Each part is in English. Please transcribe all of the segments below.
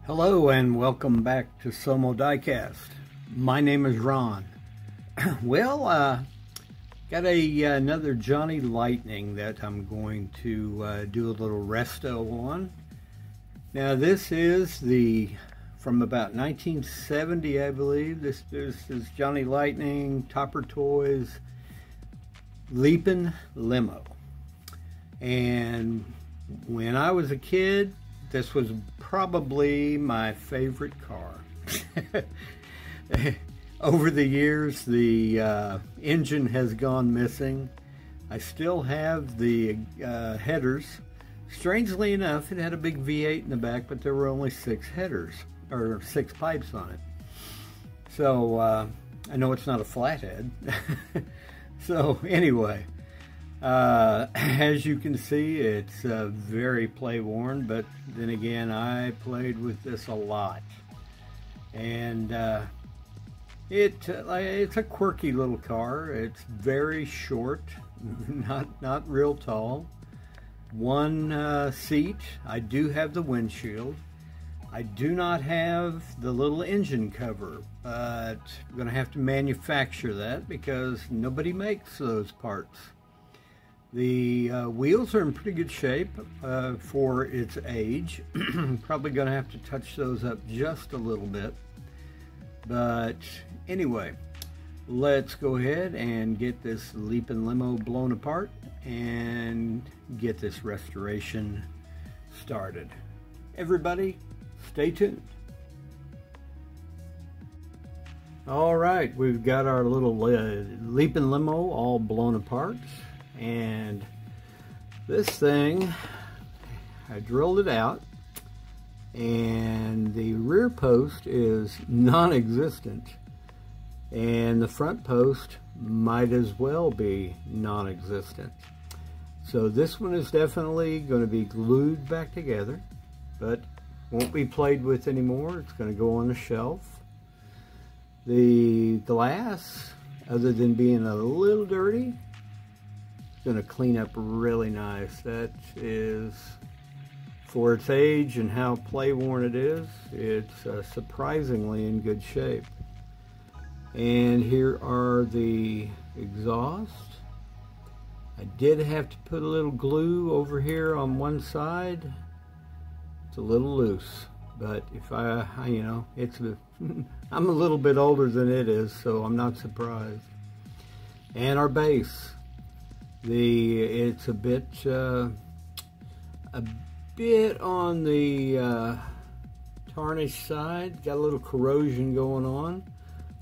Hello and welcome back to Somo Diecast. My name is Ron. Got another Johnny Lightning that I'm going to do a little resto on. Now this is from about 1970, I believe. This is Johnny Lightning, Topper Toys, Leapin Limo. And when I was a kid, this was probably my favorite car. Over the years, the engine has gone missing. I still have the headers. Strangely enough, it had a big V8 in the back, but there were only 6 headers, or 6 pipes on it. So, I know it's not a flathead. So, anyway. As you can see, it's very play-worn, but then again, I played with this a lot. And it's a quirky little car. It's very short, not real tall. One seat. I do have the windshield. I do not have the little engine cover, but I'm going to have to manufacture that because nobody makes those parts. The wheels are in pretty good shape for its age. Probably going to have to touch those up just a little bit. But anyway, let's go ahead and get this Leapin Limo blown apart and get this restoration started. Everybody, stay tuned. All right, we've got our little Leapin Limo all blown apart. And this thing, I drilled it out, and the rear post is non-existent, and the front post might as well be non-existent. So this one is definitely going to be glued back together, but won't be played with anymore. It's going to go on the shelf. The glass, other than being a little dirty, going to clean up really nice. That is, for its age and how play-worn it is, it's surprisingly in good shape. And here are the exhausts. I did have to put a little glue over here on one side. It's a little loose, but if I'm a little bit older than it is, so I'm not surprised. And our base. It's a bit on the tarnished side. Got a little corrosion going on.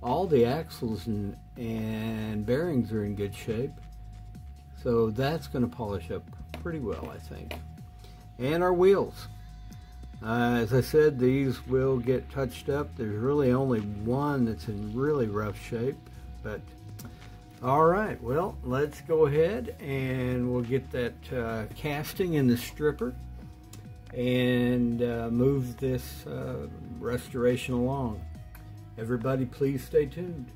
All the axles and bearings are in good shape, so that's going to polish up pretty well, I think. And our wheels. As I said, these will get touched up. There's really only one that's in really rough shape, but alright, well, let's go ahead and we'll get that casting in the stripper and move this restoration along. Everybody, please stay tuned.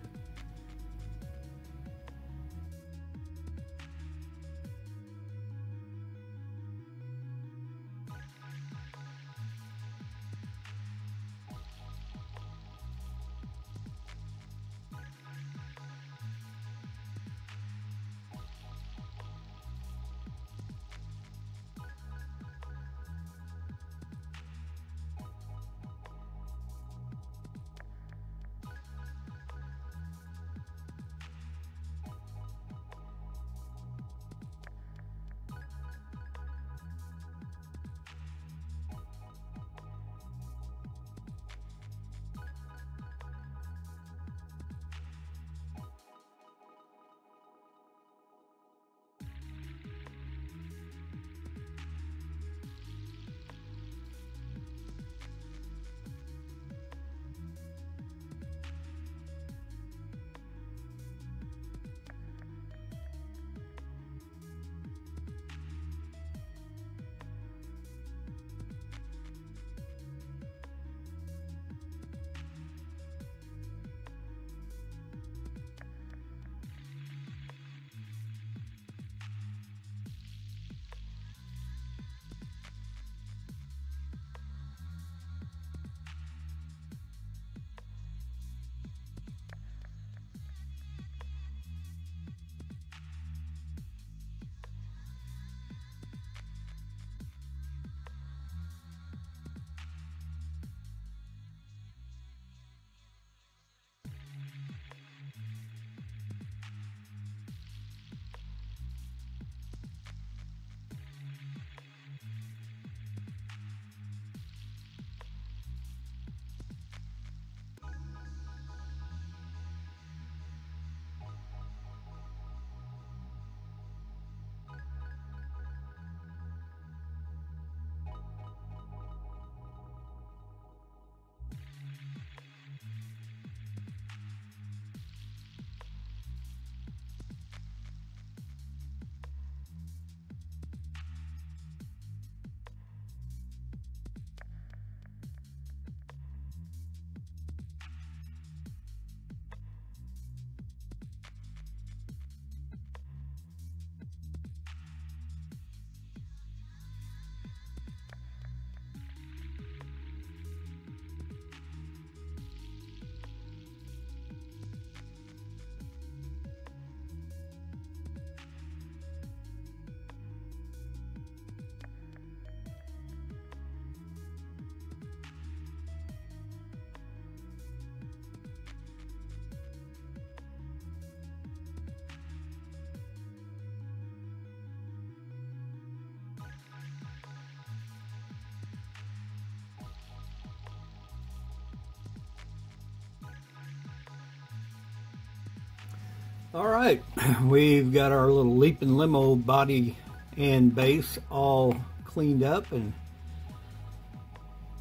All right, we've got our little Leapin Limo body and base all cleaned up, and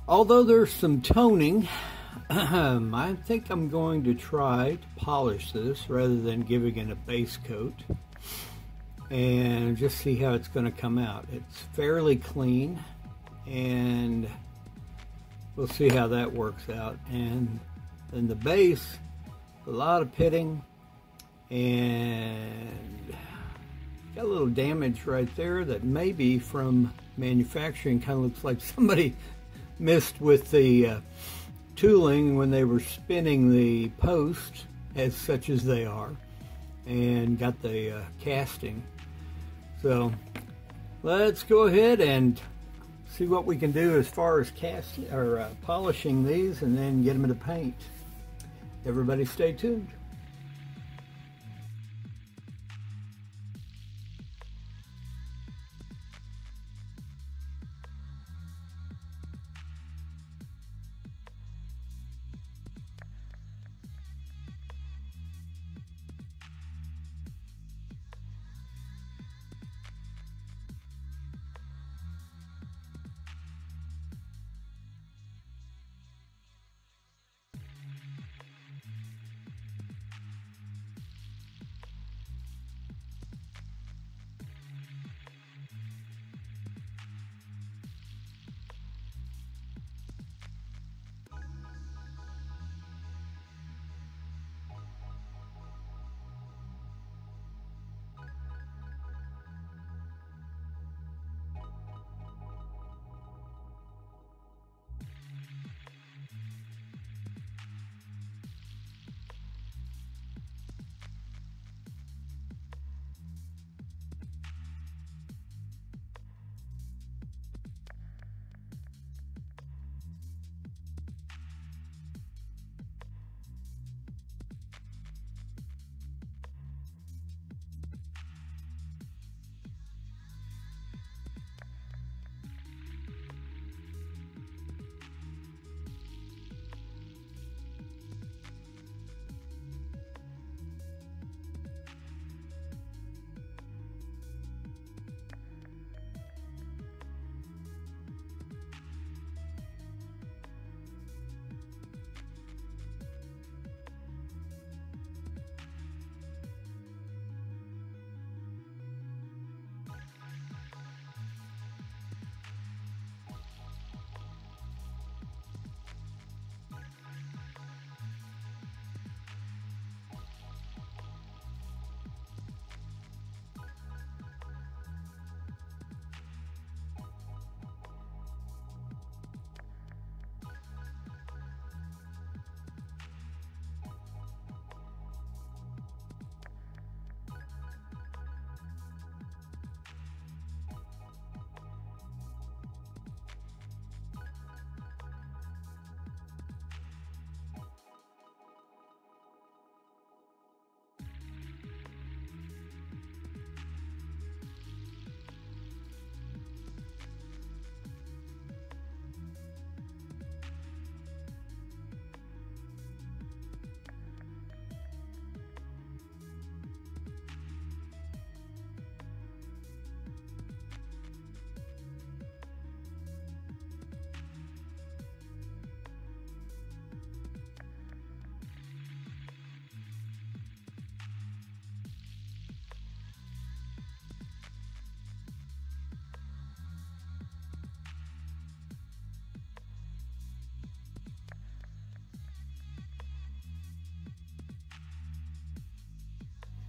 although there's some toning, I think I'm going to try to polish this rather than giving it a base coat and just see how it's going to come out. It's fairly clean, and we'll see how that works out. And then the base, a lot of pitting, and got a little damage right there that may be from manufacturing. Kind of looks like somebody missed with the tooling when they were spinning the post, as such as they are, and got the casting. So let's go ahead and see what we can do as far as casting or polishing these, and then get them into paint. Everybody stay tuned.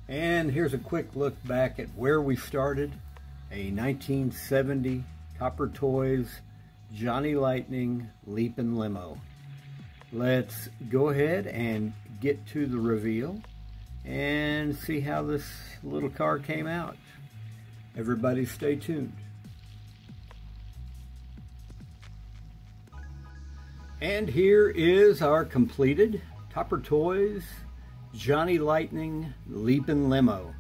And here's a quick look back at where we started. A 1970 Topper Toys Johnny Lightning Leapin Limo. Let's go ahead and get to the reveal and see how this little car came out. Everybody stay tuned. And here is our completed Topper Toys Johnny Lightning Leapin Limo.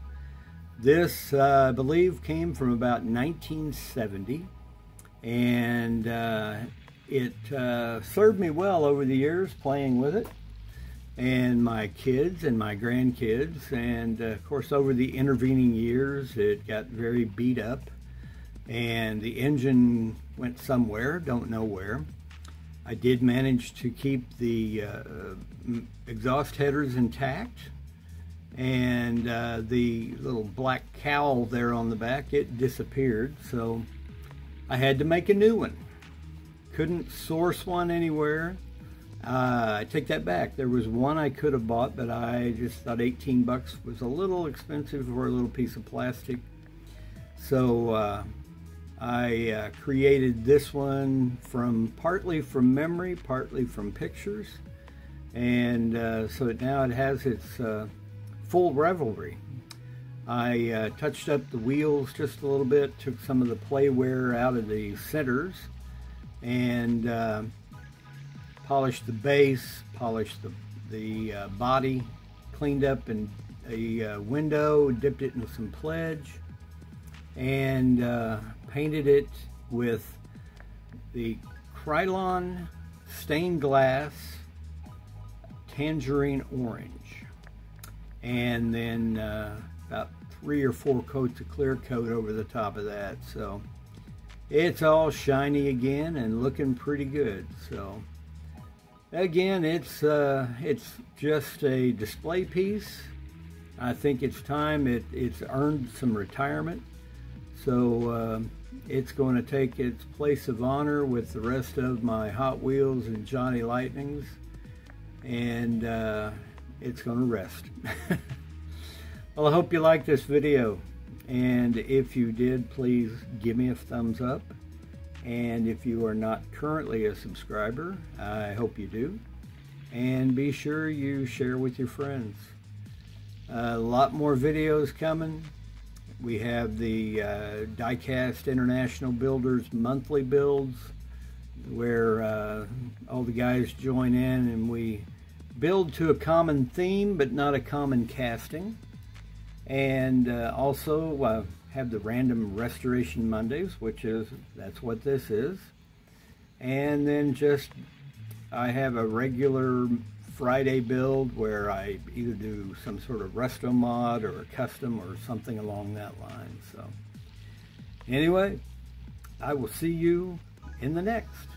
This, I believe, came from about 1970, and it served me well over the years playing with it. and my kids and my grandkids. And of course, over the intervening years, it got very beat up, and the engine went somewhere, don't know where. I did manage to keep the exhaust headers intact, and the little black cowl there on the back, it disappeared, so I had to make a new one. Couldn't source one anywhere. I take that back. There was one I could have bought, but I just thought 18 bucks was a little expensive for a little piece of plastic. So I created this one partly from memory, partly from pictures, and so now it has its full revelry. I touched up the wheels just a little bit, took some of the play wear out of the centers, and polished the base, polished the body, cleaned up a window, dipped it in some pledge, and painted it with the KRYLON stained glass tangerine orange, and then about 3 or 4 coats of clear coat over the top of that. So it's all shiny again and looking pretty good. So again, it's just a display piece. I think it's time. It's earned some retirement. So it's going to take its place of honor with the rest of my Hot Wheels and Johnny Lightnings, and it's going to rest. Well, I hope you liked this video, and if you did, please give me a thumbs up. And if you are not currently a subscriber, I hope you do. And be sure you share with your friends. A lot more videos coming. We have the Diecast International Builders monthly builds, where all the guys join in and we build to a common theme but not a common casting. And also have the random restoration Mondays, that's what this is. And then I have a regular Friday build where I either do some sort of resto mod or a custom or something along that line. So anyway, I will see you in the next.